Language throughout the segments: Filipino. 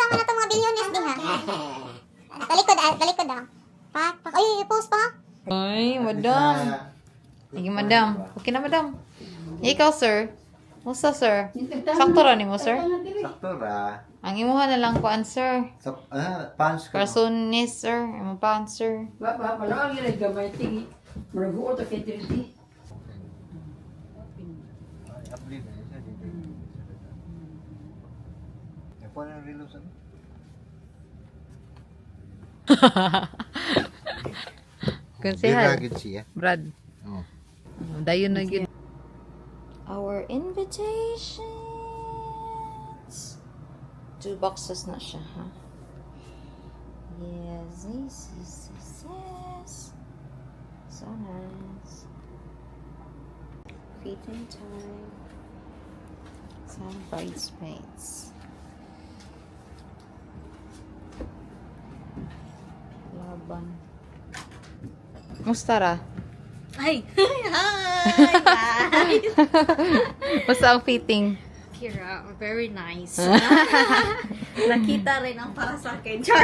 mo na itong mga bilyones di ha. Talikod ah. Pak. Ay, post pa. Ay, madam. Sige, madam. Okay na, madam. Ikaw, sir. Musta, sir? Sakto ra ni mo, sir? Sakto ra. Ang imuha na lang kuan, sir. Punch ka. Carsonis, sir. Imong pants, sir. Wala ang ginag gamay tingi. Maraguot ang kaitiriti. Konsehal. siya. Brad. Oh. Dayon na yun. Our invitations. 2 boxes na siya, ha? Yes, yes. So nice. Feeding time. Some bridesmaids. Laban. Mustara. Ay! Hi! Basta ang fitting. Kira, very nice. Nakita rin ang para sa akin. Char!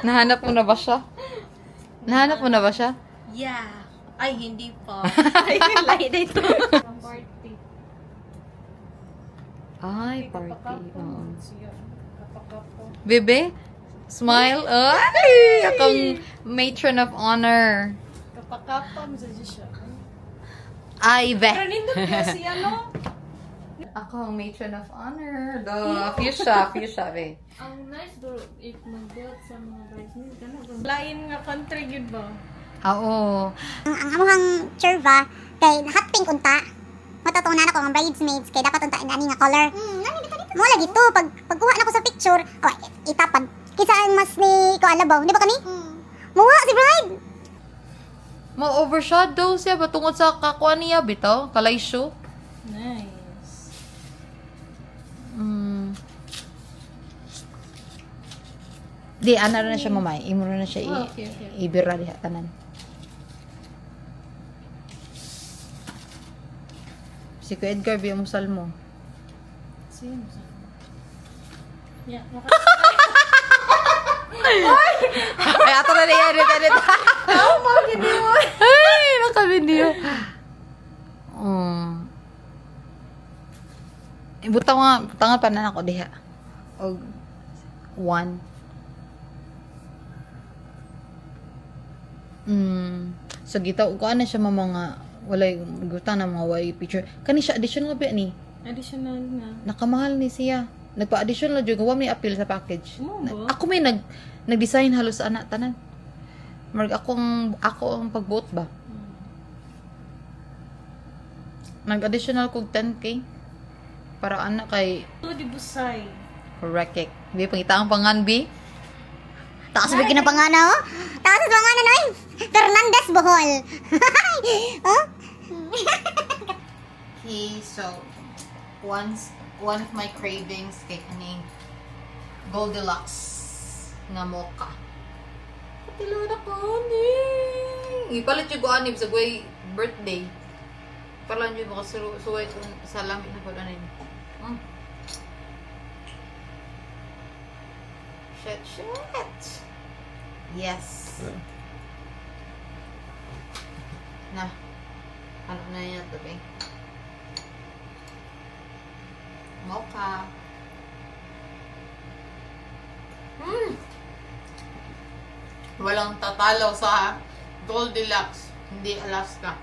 Nahanap mo na ba siya? Nahanap mo na ba siya? Yeah. Ay, hindi pa. Ay, lahi dito. Party. Ay, party. Oo. Bebe? Smile? Ay! Akong matron of honor. Kapakapam sa siya. Ay, be. Nindot niya si ano? Ako ang matron of honor. Fuchsia, be. Ang nice do if mag-build sa mga bridesmaids ganun. Lain nga country yun ba? Oo. Ang amuhang churva kay hot pink unta. Matutunan ako ang bridesmaids kay dapat unta ani nga color. Mo lagi to pagkuha na ko sa picture, itapad. Kisa ang mas ni ko alabaw, di ba kani? Muha si bride. Ma-overshadow siya ba tungod sa kakuha niya, bitaw? Kalaysyo? Nice. Di, ana na siya mamay. Imo na siya Okay. ibira diha tanan. Si Kuya Edgar, biya mo salmo. Sino sa? Yeah, Ay, ato na edit. Ay, naka-video. Butang pa na ako diha. Og 1. So gitaw ko ana siya mga walay gutang na mga way picture. Kani siya additional ba ni? additional na. Nakamahal ni siya. Nagpa-additional jud wa may appeal sa package. Mo ba? Ako may nag-design halos ana tanan. Marg ako ang pag-vote ba. Nag-additional kog 10k para ana kay Ito di busay. Correct. Di pangita ang pangan B. Taas ba kinapangana oh? Taas sa pangana noy. Fernandez Bohol. Oh? Okay, so one of my cravings kay kaning Goldilocks nga mocha. Patilo na ko ni. Ipalit yung kuanib sa guay birthday. Parang yun makasuway kung sa lamit na pala nila. Shit. Yes. Na. Ano na yan ito, babe? Mocha. Walang tatalo sa Goldilocks. Hindi Alaska.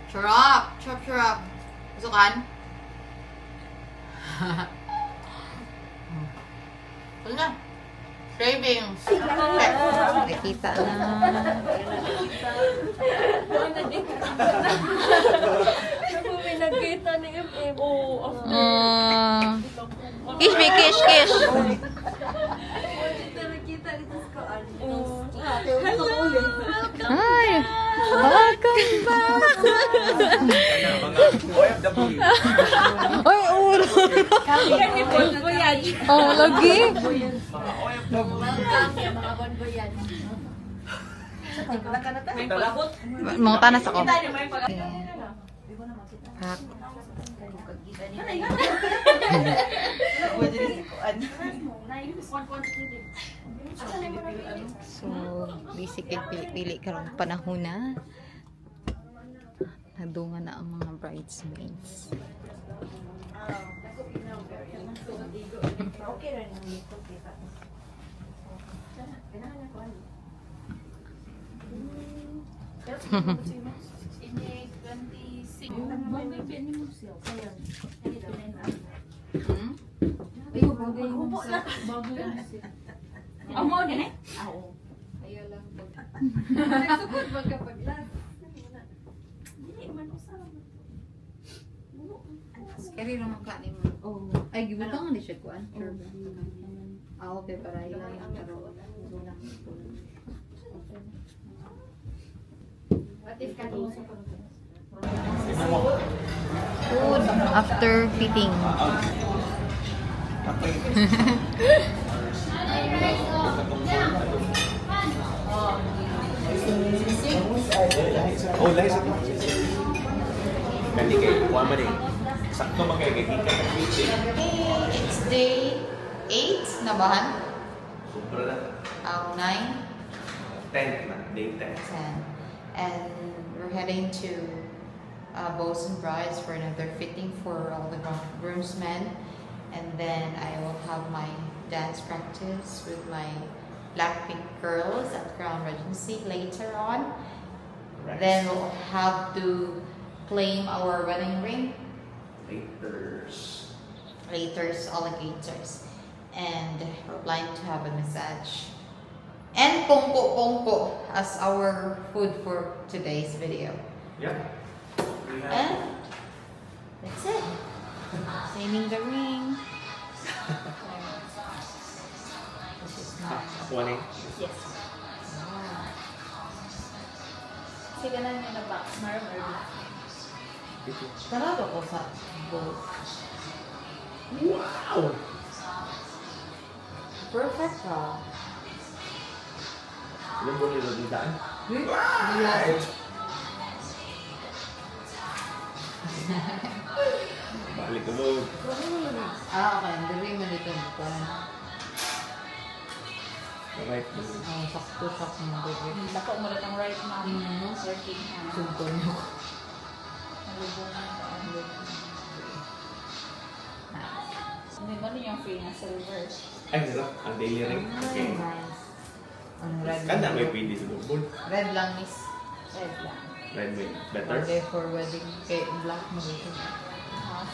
Chirap. Gusto kan? Wala na. Cravings. Nakita na. May nagkita ni MM. Oo, Kiss me, kiss. nakita dito sa kaan. Ay, welcome back. Ay, ulo. Yan ni Paul Voyage. Oh, lagi. Mga bonboyan. May palabot. Mga tanas ako. Kita niyo may palabot. Pack. So, basically, pili-pili karong panahon na. Nadungan na ang mga bridesmaids. Amo din eh? Kaya naman kanin mo. Ay, gibutang nga siya kuan. Ah, okay. Para ilang lang. Pero, food after fitting. Oh, lahi sa ito. Kasi kayo, kuha mo rin. Sakto magkagagin ka ng meeting. It's day 8 na bahan? Sobra na. Ang 9, 10 na. Day 10. 10. And we're heading to Bows and Brides for another fitting for all the groomsmen. And then I will have my dance practice with my Blackpink girls at Crown Regency later on. Right. Then we'll have to claim our wedding ring. Laters, alligators. And we're planning to have a massage. And pongko as our food for today's video. Yeah. We have And that's it. Claiming the ring. This is not. one eh. Yes. Sige na nyo na ba? Marmar. Sarado ko sa both. Wow! Perfect ka. Ilan ba nila ditaan? Right. Balik ulo. Ah, okay. The ring na dito. Right. Sakto-sakto mo. Dako mo rin ang right mom. Working. Sugod mo. Hindi ba niyo yung free na silver? Ay, nila. Ang daily ring. Okay. Nice. Ang red. Kanda may pwede sa bubol. Red lang, miss. Red lang. Red way. Better. Okay, for wedding. Kay black mo dito.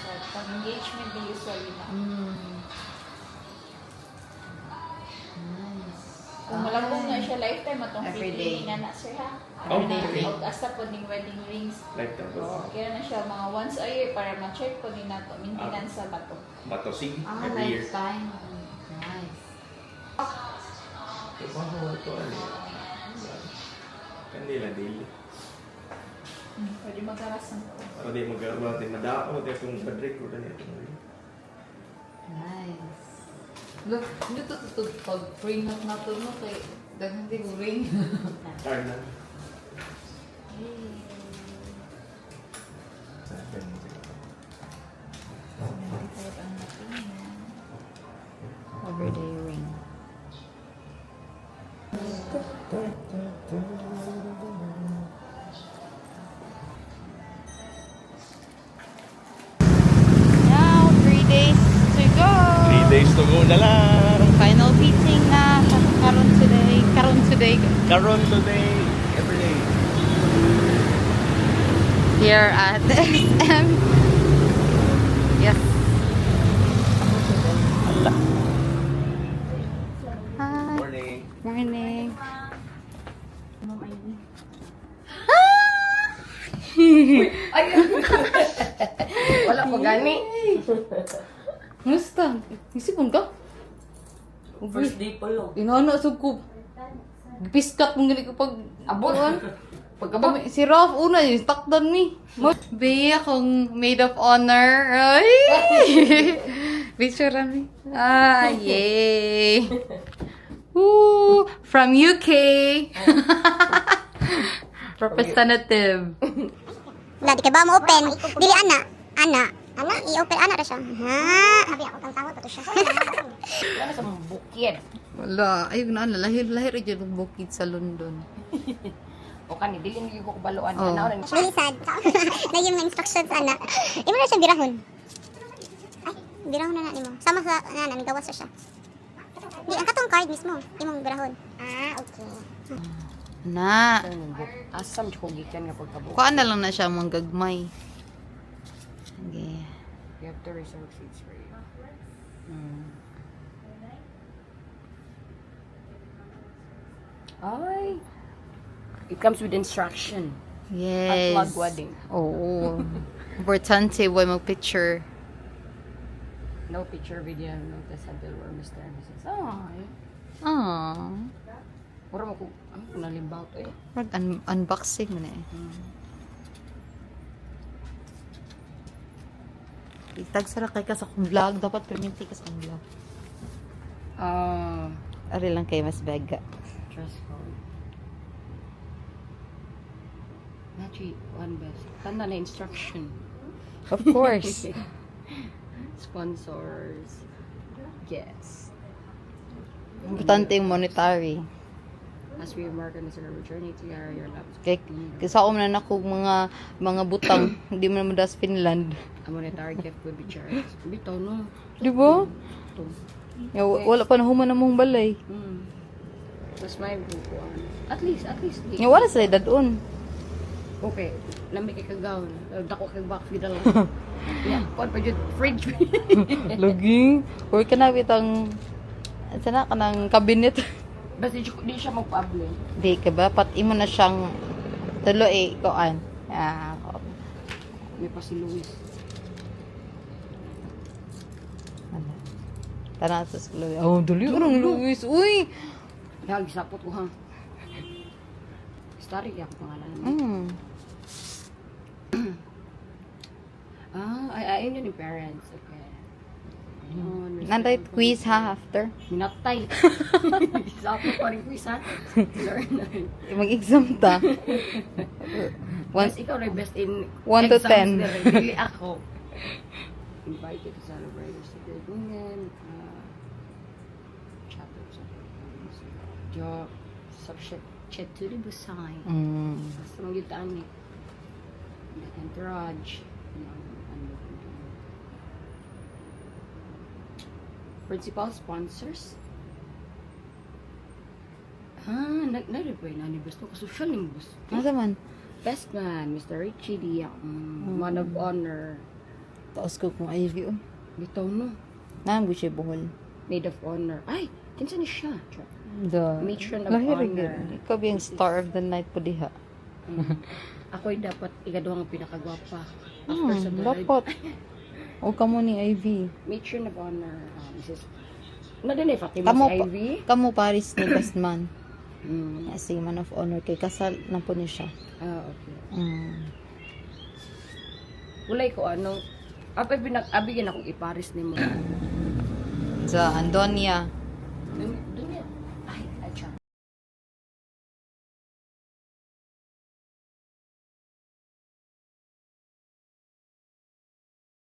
So, pag engagement na usually na. Nice. Kung malabong na siya lifetime, atong Every free day. na na sir ha. Oh, Everyday okay. ring. O hasta po ning wedding rings. Lifetime So, ko. kaya na siya mga once a year para ma-check po din nato maintenance sa bato. Bato sige. Ah, Every year. lifetime. Nice. Trabaho ito. Kanila daily. Pwede mag-arasan po. Para di mag-aaral natin madao. Di itong badrik ko na ito. Nice. Look, dito to pag ring na to mo kay dahil hindi ko ring. Card na. Sa akin. Everyday ring. Now, 3 days to go. 3 days to go na lang. Final fitting na karon today. Karon today. Every day. Here at SM. Yes. Allah. Hi. Morning. Morning. Wala po gani. Musta? Isipon ka? First day pa lang. Inana sa ko. Piskat mong gini ko pag abuan. Pagkaba si Ralph una yung takdan ni. Be akong maid of honor. Ay. Picture mi. Ah, yay. Woo, from UK. Representative. Wala, di ka ba mo open? Dili, ana. Ana, i-open ana ra siya. Ha, abi ako tang tawag to siya. Wala sa mga bukid. Wala. Ay, lahir yung bukid sa London. O kani, dili nili ko kabaluan. Oh. Ano na Bilisad. Lagi mga instructions ana. Imo na siya birahon. Ay, birahon na nimo. Sama sa ana, gawas siya. Di ang katong card mismo, imong birahon. Ah, okay. Na. asam ko gikan nga pagkabuo. Kuhaan na lang na siya mong gagmay. Okay. You have to reserve seats for you. Ay. It comes with instruction. Yes. At plug wedding. Oo. Importante, why mag-picture. No picture, video, no test until we're Mr. and Mrs. Ay. Aww. Puro mo ko, nalimbaw to eh. Unboxing mo na eh. Itag sara kay ka sa akong vlog. Dapat perminti ka sa akong vlog. Ari lang kay mas bega. Dress code. Actually, one best. Tanda na instruction. Of course. Sponsors. Guests. Importante yung monetary. As we embark on this journey together, your love is Kay sa ako na ako mga butang. Hindi mo naman das Finland. a monetary gift will be charged. Bitaw, no? Di ba? Ito. Wala pa na human na mong balay. That's my bukuan. At least. Wala sa dadon. Okay. Lamig kay kagaw. Dako kay box gida lang. Yeah, kon pa jud fridge. Lagi. Or ka na bitang sana ka ng cabinet. Basta di siya magpa-able. Di ka ba? Pati mo na siyang tulo eh. Koan. May pa si Luis. Tara sa school. Oh, dali orang Luis. Uy! Kaya gisapot ko ha. Starry kaya ako pangalan. Ayun yun yung parents. Okay. Nanday quiz ha after. Minatay. Gisapot pa rin quiz ha. Learn. Mag-exam ta. Once ikaw na best in 1 to 10. Really ako. Invited to celebrate the secret union. Chapter job subject chat to the busay. Basta magitaan ni entourage. Principal sponsors. Nag-reply na ni Gusto. Social yung gusto. Ano man? Best man, Mr. Richie Diak. Man of honor. Taos ko kung Ivy. Bitaw no. Nang gusto buhol. Maid of honor. Ay, kinsa ni siya? The Matron of lahir honor. gyud. Ikaw yung star of the night po diha. Ako'y dapat ikaduhang pinakagwapa. After sa bride. Dapat. O kamo ni Ivy. Matron of honor. Mrs. Nadali, Fatima si Ivy. Kamo Paris ni best man. Mm. Si man of honor kay kasal na po ni siya. Okay. Ulay ko anong abigin akong iparis ni mo. Sa Andonia.